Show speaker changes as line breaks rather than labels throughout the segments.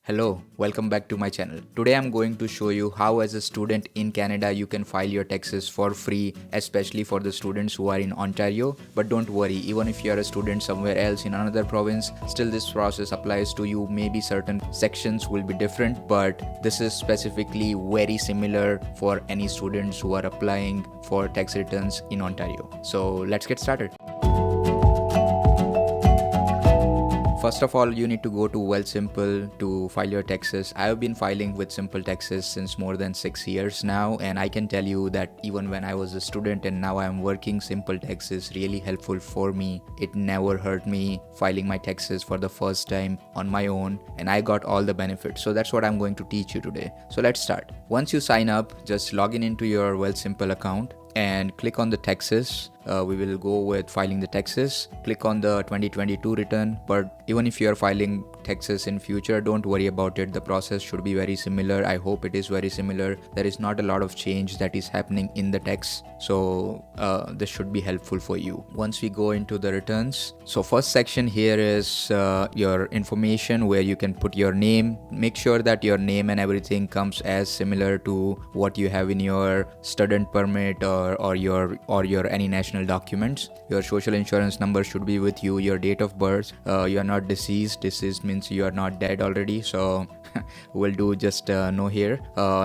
Hello, welcome back to my channel. Today I'm going to show you how as a student in Canada you can file your taxes for free, especially for the students who are in Ontario. But don't worry, even if you are a student somewhere else in another province, still this process applies to you. Maybe certain sections will be different, but this is specifically very similar for any students who are applying for tax returns in Ontario. So let's get started. First of all, you need to go to WealthSimple to file your taxes. I have been filing with Simple Taxes since more than 6 years now, and I can tell you that even when I was a student and now I am working, Simple Tax is really helpful for me. It never hurt me filing my taxes for the first time on my own, and I got all the benefits. So that's what I'm going to teach you today. So let's start. Once you sign up, just log into your WealthSimple account and click on the taxes. We will go with filing the taxes. Click on the 2022 return, but even if you are filing taxes in future, don't worry about it. The process should be very similar. I hope it is very similar. There is not a lot of change that is happening in the tax, so this should be helpful for you. Once we go into the returns, so first section here is your information where you can put your name. Make sure that your name and everything comes as similar to what you have in your student permit or your any national documents. Your social insurance number should be with you. Your date of birth. You are not deceased. Deceased means you are not dead already, so we'll do just no here.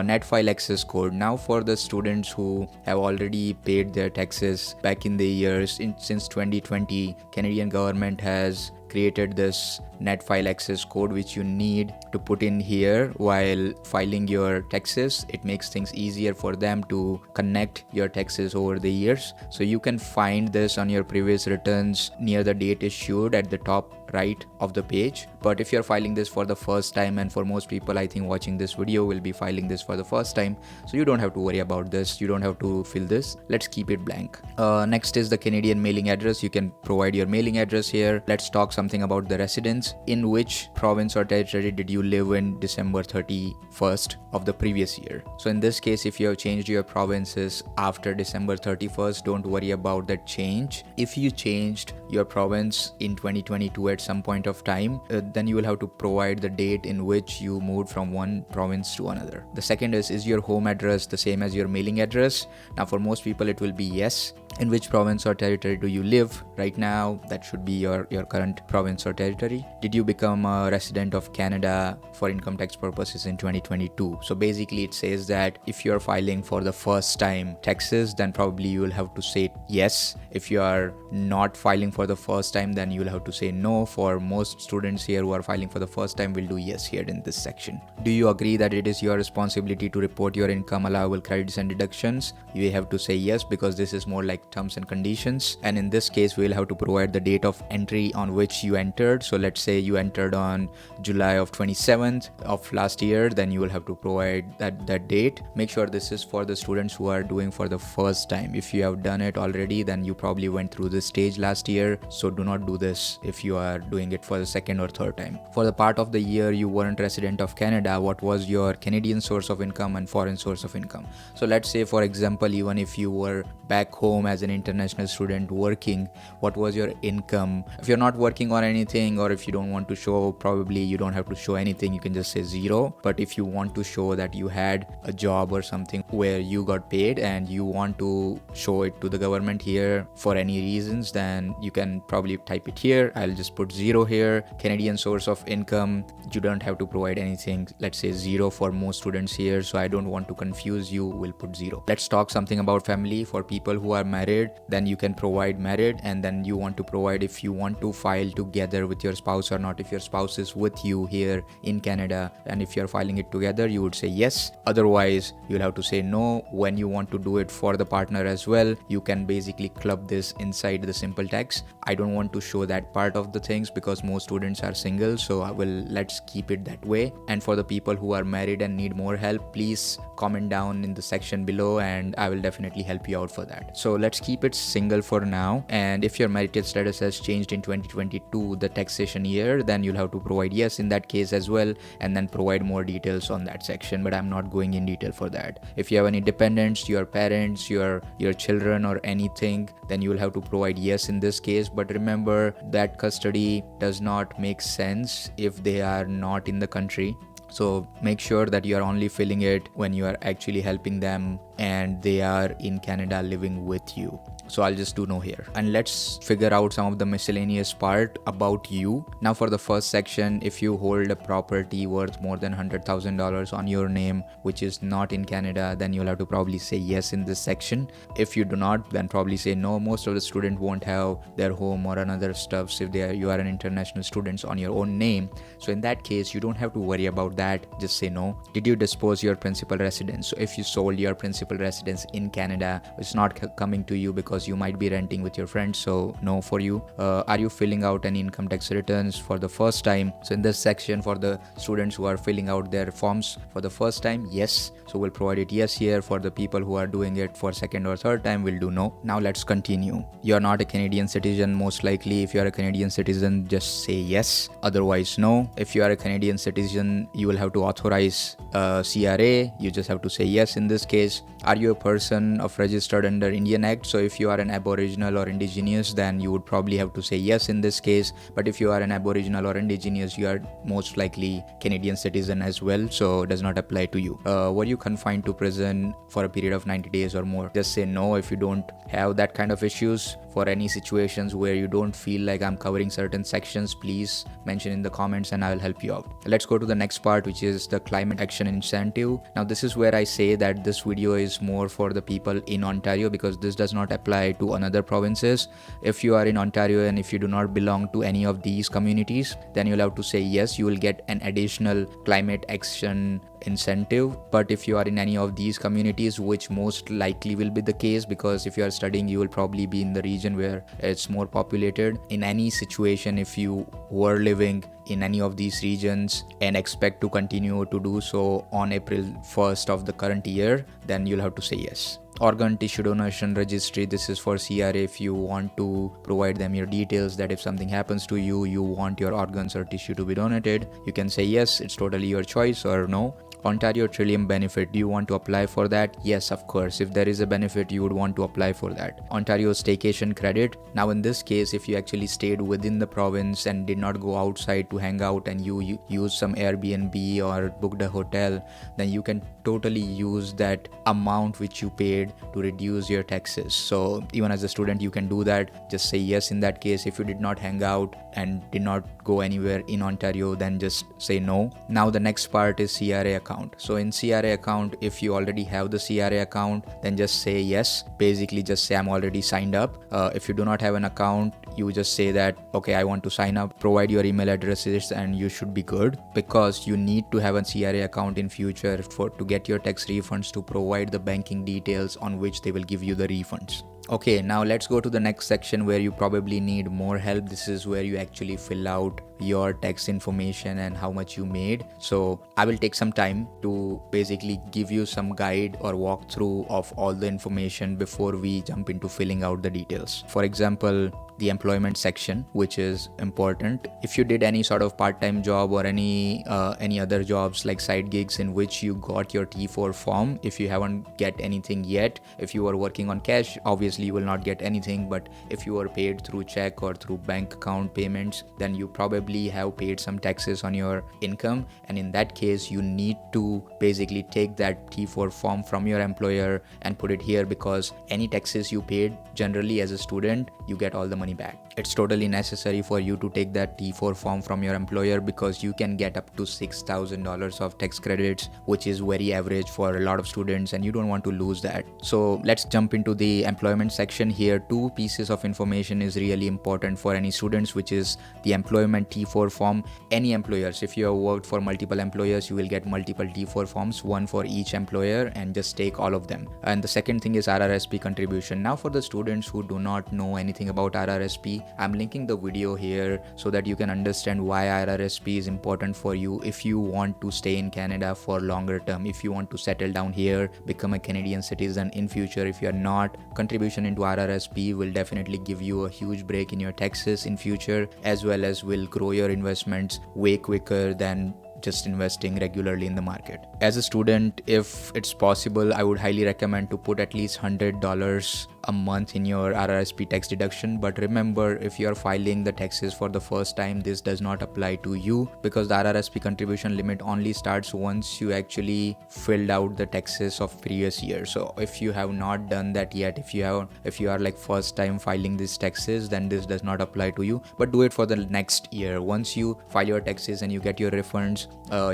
Net file access code. Now for the students who have already paid their taxes back in the years since 2020, Canadian government has created this net file access code which you need to put in here while filing your taxes. It makes things easier for them to connect your taxes over the years. So you can find this on your previous returns near the date issued at the top right of the page. But if you're filing this for the first time, and for most people I think watching this video will be filing this for the first time, so you don't have to worry about this. You don't have to fill this. Let's keep it blank. Next is the Canadian mailing address. You can provide your mailing address here. Let's talk something about the residence. In which province or territory did you live in December 31st of the previous year? So in this case, if you have changed your provinces after December 31st, don't worry about that change. If you changed your province in 2022 at some point of time, then you will have to provide the date in which you moved from one province to another. The second is your home address the same as your mailing address? Now for most people it will be yes. In which province or territory do you live right now? That should be your current province or territory. Did you become a resident of Canada for income tax purposes in 2022? So basically it says that if you are filing for the first time taxes, then probably you will have to say yes. If you are not filing for the first time, then you will have to say no. For most students here who are filing for the first time, will do yes here in this section. Do you agree that it is your responsibility to report your income, allowable credits and deductions? You have to say yes, because this is more like terms and conditions. And in this case, we'll have to provide the date of entry on which you entered. So let's say you entered on July of 27th of last year, then you will have to provide that date. Make sure this is for the students who are doing for the first time. If you have done it already, then you probably went through this stage last year. So do not do this if you are doing it for the second or third time. For the part of the year you weren't resident of Canada, what was your Canadian source of income and foreign source of income? So let's say, for example, even if you were back home as an international student working, what was your income? If you're not working on anything, or if you don't want to show, probably you don't have to show anything. You can just say zero. But if you want to show that you had a job or something where you got paid and you want to show it to the government here for any reasons, then you can probably type it here. I'll just put zero here. Canadian source of income, you don't have to provide anything. Let's say zero for most students here, so I don't want to confuse you, we'll put zero. Let's talk something about family. For people who are married, then you can provide married, and then you want to provide if you want to file together with your spouse or not. If your spouse is with you here in Canada, and if you're filing it together, you would say yes. Otherwise, you'll have to say no. When you want to do it for the partner as well, you can basically club this inside the Simple Tax. I don't want to show that part of the things because most students are single, so let's keep it that way. And for the people who are married and need more help, please comment down in the section below and I will definitely help you out for that. So let's keep it single for now. And if your marital status has changed in 2022, the taxation year, then you'll have to provide yes in that case as well, and then provide more details on that section, but I'm not going in detail for that. If you have any dependents, your parents, your children or anything, then you will have to provide yes in this case. But remember that custody does not make sense if they are not in the country. So make sure that you are only filling it when you are actually helping them and they are in Canada living with you. So I'll just do no here. And let's figure out some of the miscellaneous part about you. Now for the first section, if you hold a property worth more than $100,000 on your name, which is not in Canada, then you'll have to probably say yes in this section. If you do not, then probably say no. Most of the students won't have their home or another stuff if you are an international student on your own name. So in that case, you don't have to worry about that. Just say no. Did you dispose your principal residence? So if you sold your principal residence in Canada, it's not coming to you because you might be renting with your friends, so no for you. Are you filling out any income tax returns for the first time? So in this section, for the students who are filling out their forms for the first time, yes, so we'll provide it yes here. For the people who are doing it for second or third time, we'll do no. Now let's continue. You're not a Canadian citizen, most likely. If you are a Canadian citizen, just say yes, otherwise no. If you are a Canadian citizen, you will have to authorize CRA. You just have to say yes in this case. Are you a person of registered under Indian Act? So if you are an Aboriginal or Indigenous, then you would probably have to say yes in this case. But if you are an Aboriginal or Indigenous, you are most likely Canadian citizen as well, so it does not apply to you. Were you confined to prison for a period of 90 days or more? Just say no if you don't have that kind of issues. For any situations where you don't feel like I'm covering certain sections, please mention in the comments and I will help you out. Let's go to the next part, which is the climate action incentive. Now this is where I say that this video is more for the people in Ontario, because this does not apply to another provinces. If you are in Ontario and if you do not belong to any of these communities, then you'll have to say yes, you will get an additional climate action incentive. But if you are in any of these communities, which most likely will be the case, because if you are studying, you will probably be in the region where it's more populated. In any situation, if you were living in any of these regions and expect to continue to do so on April 1st of the current year, then you'll have to say yes. Organ tissue donation registry, this is for CRA. If you want to provide them your details, that if something happens to you, you want your organs or tissue to be donated, you can say yes, it's totally your choice, or no. Ontario Trillium benefit, do you want to apply for that? Yes, of course. If there is a benefit, you would want to apply for that. Ontario staycation credit. Now in this case, if you actually stayed within the province and did not go outside to hang out, and you use some Airbnb or booked a hotel, then you can totally use that amount which you paid to reduce your taxes. So even as a student, you can do that. Just say yes in that case. If you did not hang out and did not go anywhere in Ontario, then just say no. Now the next part is CRA account. So in CRA account, if you already have the CRA account, then just say yes. Basically just say I'm already signed up. If you do not have an account, you just say that, okay, I want to sign up, provide your email addresses, and you should be good, because you need to have a CRA account in future to get your tax refunds, to provide the banking details on which they will give you the refunds. Okay, now let's go to the next section where you probably need more help. This is where you actually fill out your tax information and how much you made. So I will take some time to basically give you some guide or walkthrough of all the information before we jump into filling out the details. For example, the employment section, which is important. If you did any sort of part-time job or any other jobs like side gigs in which you got your T4 form, if you haven't get anything yet, if you are working on cash, obviously you will not get anything. But if you are paid through check or through bank account payments, then you probably have paid some taxes on your income, and in that case you need to basically take that T4 form from your employer and put it here, because any taxes you paid generally as a student, you get all the money back. It's totally necessary for you to take that T4 form from your employer, because you can get up to $6,000 of tax credits, which is very average for a lot of students, and you don't want to lose that. So let's jump into the employment section. Here, two pieces of information is really important for any students, which is the employment T4 form. Any employers, if you have worked for multiple employers, you will get multiple T4 forms, one for each employer, and just take all of them. And the second thing is RRSP contribution. Now for the students who do not know anything about RRSP, I'm linking the video here so that you can understand why RRSP is important for you if you want to stay in Canada for longer term, if you want to settle down here, become a Canadian citizen in future. If you are not, contribution into RRSP will definitely give you a huge break in your taxes in future, as well as will grow your investments way quicker than just investing regularly in the market. As a student, if it's possible, I would highly recommend to put at least $100 a month in your RRSP tax deduction. But remember, if you are filing the taxes for the first time, this does not apply to you, because the RRSP contribution limit only starts once you actually filled out the taxes of previous year. So if you have not done that yet, if you are like first time filing these taxes, then this does not apply to you. But do it for the next year. Once you file your taxes and you get your refunds,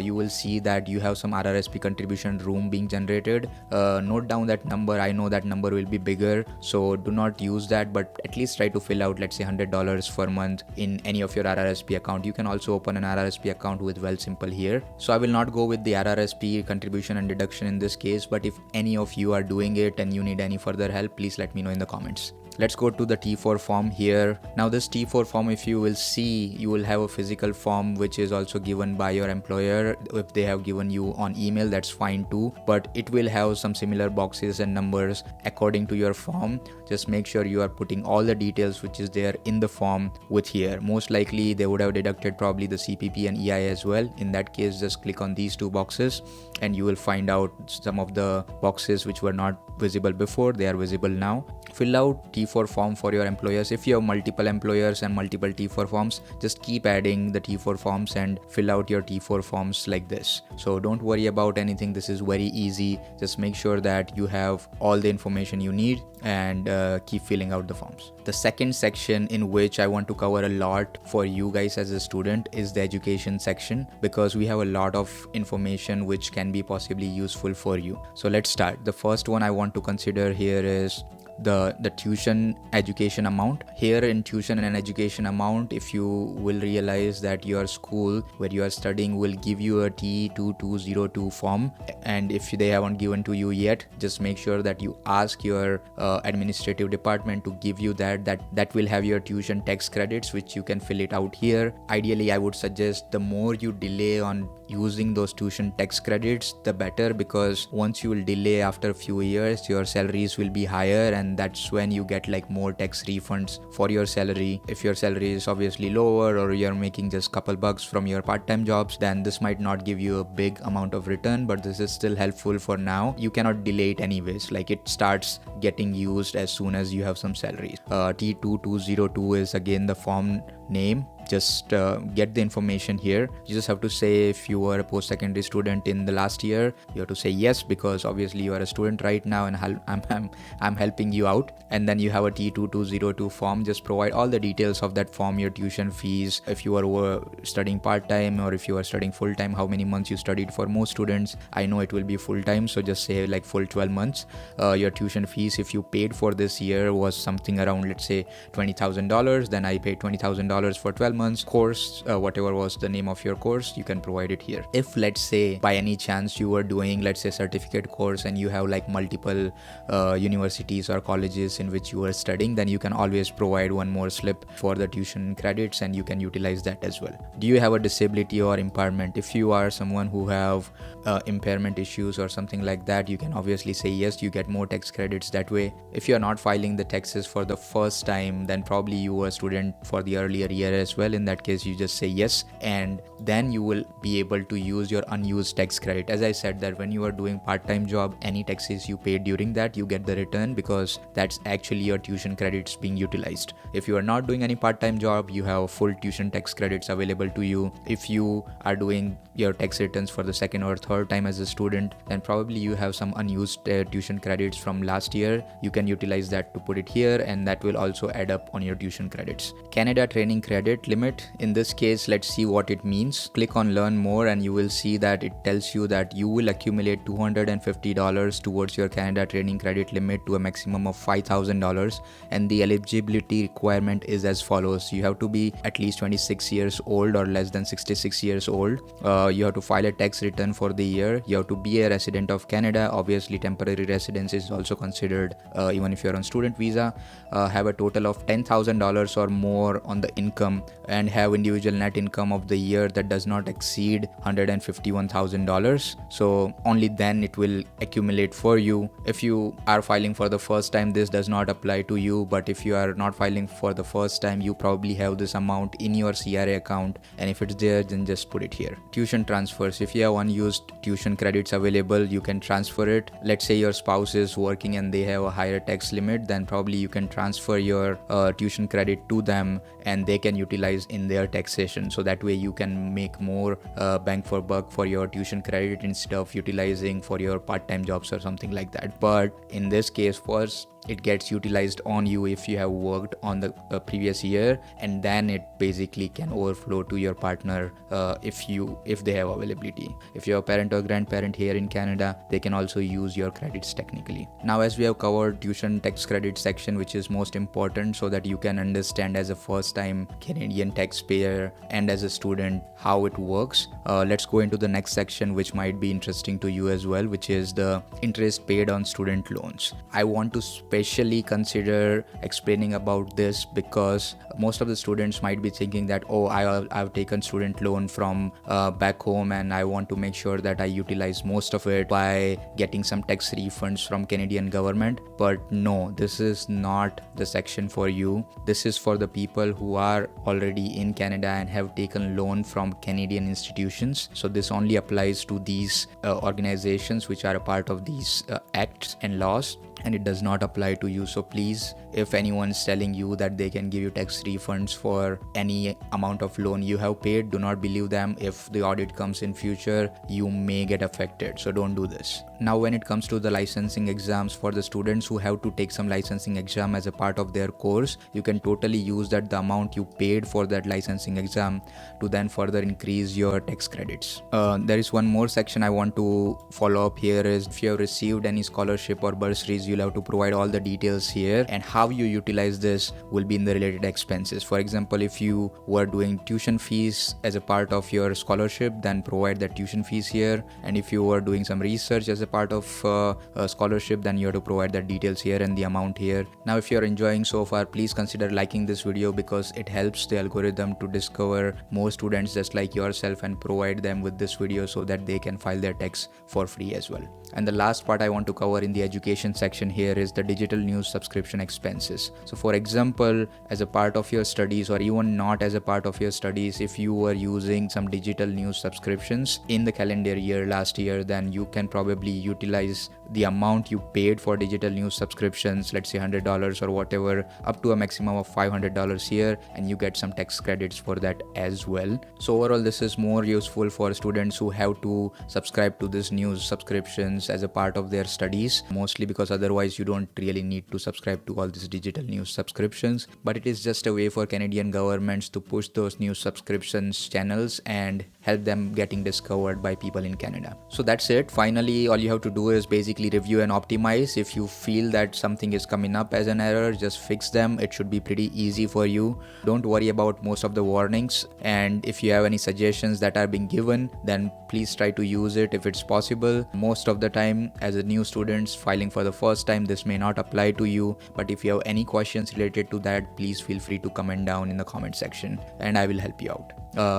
you will see that you have some RRSP contribution room being generated. Note down that number. I know that number will be bigger, so do not use that, but at least try to fill out, let's say, $100 per month in any of your RRSP account. You can also open an RRSP account with WealthSimple here. So I will not go with the RRSP contribution and deduction in this case, but if any of you are doing it and you need any further help, please let me know in the comments. Let's go to the T4 form here. Now this T4 form, if you will see, you will have a physical form which is also given by your employer. If they have given you on email, that's fine too, but it will have some similar boxes and numbers according to your form. Just make sure you are putting all the details which is there in the form with here. Most likely they would have deducted probably the CPP and EI as well. In that case, just click on these two boxes and you will find out some of the boxes which were not visible before, they are visible now. Fill out T4 form for your employers. If you have multiple employers and multiple T4 forms, just keep adding the T4 forms and fill out your T4 forms like this. So don't worry about anything. This is very easy. Just make sure that you have all the information you need and keep filling out the forms. The second section in which I want to cover a lot for you guys as a student is the education section, because we have a lot of information which can be possibly useful for you. So let's start. The first one I want to consider here is the tuition education amount. Here in tuition and education amount, if you will realize that your school where you are studying will give you a T2202 form, and if they haven't given to you yet, just make sure that you ask your administrative department to give you that will have your tuition tax credits, which you can fill it out here. Ideally, I would suggest the more you delay on using those tuition tax credits, the better, because once you will delay after a few years, your salaries will be higher, and that's when you get like more tax refunds for your salary. If your salary is obviously lower or you're making just couple bucks from your part-time jobs, then this might not give you a big amount of return, but this is still helpful for now. You cannot delay it anyways, like it starts getting used as soon as you have some salaries. T2202 is again the form name. Just get the information here. You just have to say if you were a post-secondary student in the last year, you have to say yes, because obviously you are a student right now and I'm helping you out. And then you have a T2202 form. Just provide all the details of that form, your tuition fees, if you are studying part-time or if you are studying full-time, how many months you studied. For most students, I know it will be full-time, so just say like full 12 months. Your tuition fees, if you paid for this year, was something around, let's say, $20,000, then I paid $20,000 for 12 months. Course, whatever was the name of your course, you can provide it here. If let's say by any chance you were doing, let's say, certificate course and you have like multiple universities or colleges in which you are studying, then you can always provide one more slip for the tuition credits and you can utilize that as well. Do you have a disability or impairment? If you are someone who have impairment issues or something like that, you can obviously say yes, you get more tax credits that way. If you are not filing the taxes for the first time, then probably you were a student for the earlier year as well. In that case, you just say yes, and then you will be able to use your unused tax credit. As I said, that when you are doing part-time job, any taxes you paid during that, you get the return, because that's actually your tuition credits being utilized. If you are not doing any part-time job, you have full tuition tax credits available to you. If you are doing your tax returns for the second or third time as a student, then probably you have some unused tuition credits from last year. You can utilize that to put it here, and that will also add up on your tuition credits. Canada training credit limit. In this case, let's see what it means. Click on learn more and you will see that it tells you that you will accumulate $250 towards your Canada training credit limit to a maximum of $5,000, and the eligibility requirement is as follows. You have to be at least 26 years old or less than 66 years old. You have to file a tax return for the year. You have to be a resident of Canada. Obviously, temporary residence is also considered even if you're on student visa. Have a total of $10,000 or more on the income and have individual net income of the year that does not exceed $151,000. So only then it will accumulate for you. If you are filing for the first time, this does not apply to you, but if you are not filing for the first time, you probably have this amount in your CRA account, and if it's there, then just put it here. Tuition transfers. If you have unused tuition credits available, you can transfer it. Let's say your spouse is working and they have a higher tax limit, then probably you can transfer your tuition credit to them and they can utilize in their taxation. So that way you can make more bang for buck for your tuition credit instead of utilizing for your part-time jobs or something like that. But in this case, first it gets utilized on you if you have worked on the previous year, and then it basically can overflow to your partner if they have availability. If you're a parent or grandparent here in Canada, they can also use your credits technically. Now, as we have covered tuition tax credit section, which is most important so that you can understand as a first time Canadian taxpayer and as a student how it works, let's go into the next section, which might be interesting to you as well, which is the interest paid on student loans. I want to especially consider explaining about this because most of the students might be thinking that, oh, I've taken student loan from back home and I want to make sure that I utilize most of it by getting some tax refunds from Canadian government. But no, this is not the section for you. This is for the people who are already in Canada and have taken loan from Canadian institutions. So this only applies to these organizations which are a part of these acts and laws, and it does not apply to you. So please, if anyone's telling you that they can give you tax refunds for any amount of loan you have paid, do not believe them. If the audit comes in future, you may get affected. So don't do this. Now, when it comes to the licensing exams, for the students who have to take some licensing exam as a part of their course, you can totally use that the amount you paid for that licensing exam to then further increase your tax credits. There is one more section I want to follow up here is if you have received any scholarship or bursaries, you'll have to provide all the details here, and how you utilize this will be in the related expenses. For example, if you were doing tuition fees as a part of your scholarship, then provide the tuition fees here, and if you were doing some research as a part of a scholarship, then you have to provide the details here and the amount here. Now, if you're enjoying so far, please consider liking this video because it helps the algorithm to discover more students just like yourself and provide them with this video so that they can file their tax for free as well. And the last part I want to cover in the education section here is the digital news subscription expenses. So for example, as a part of your studies or even not as a part of your studies, if you were using some digital news subscriptions in the calendar year last year, then you can probably utilize the amount you paid for digital news subscriptions, let's say $100 or whatever, up to a maximum of $500 here, and you get some tax credits for that as well. So overall, this is more useful for students who have to subscribe to this news subscriptions as a part of their studies, mostly because otherwise you don't really need to subscribe to all these digital news subscriptions. But it is just a way for Canadian governments to push those news subscriptions channels and help them getting discovered by people in Canada. So that's it. Finally, all you have to do is basically review and optimize. If you feel that something is coming up as an error, just fix them. It should be pretty easy for you. Don't worry about most of the warnings, and if you have any suggestions that are being given, then please try to use it if it's possible. Most of the time, as a new student filing for the first time, this may not apply to you, but if you have any questions related to that, please feel free to comment down in the comment section and I will help you out.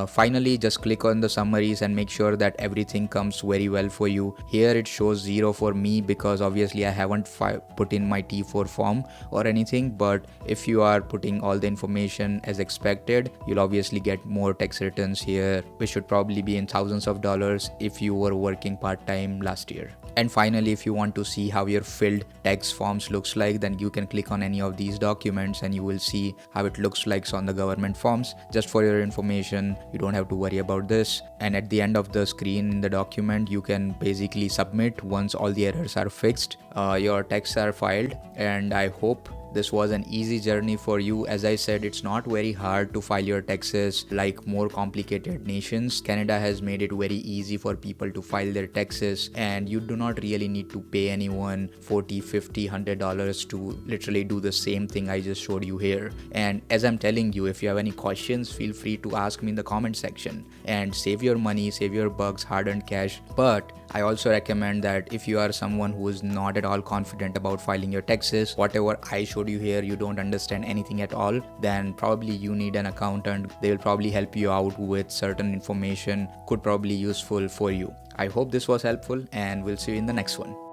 Finally, just click on the summaries and make sure that everything comes very well for you. Here it shows 0 for me because obviously I haven't put in my T4 form or anything, but if you are putting all the information as expected, you'll obviously get more tax returns here, which should probably be in thousands of dollars if you were working part-time last year. And finally, if you want to see how your filled tax forms looks like, then you can click on any of these documents and you will see how it looks like on the government forms. Just for your information, you don't have to worry about this. And at the end of the screen in the document, you can basically submit once all the errors are fixed. Your taxes are filed, and I hope this was an easy journey for you. As I said, it's not very hard to file your taxes like more complicated nations. Canada has made it very easy for people to file their taxes, and you do not really need to pay anyone $40, $50, $100 to literally do the same thing I just showed you here. And as I'm telling you, if you have any questions, feel free to ask me in the comment section and save your money, save your bucks, hard-earned cash. But I also recommend that if you are someone who is not at all confident about filing your taxes, whatever I showed showed you here, you don't understand anything at all, then probably you need an accountant. They will probably help you out with certain information, could probably useful for you. I hope this was helpful, and we'll see you in the next one.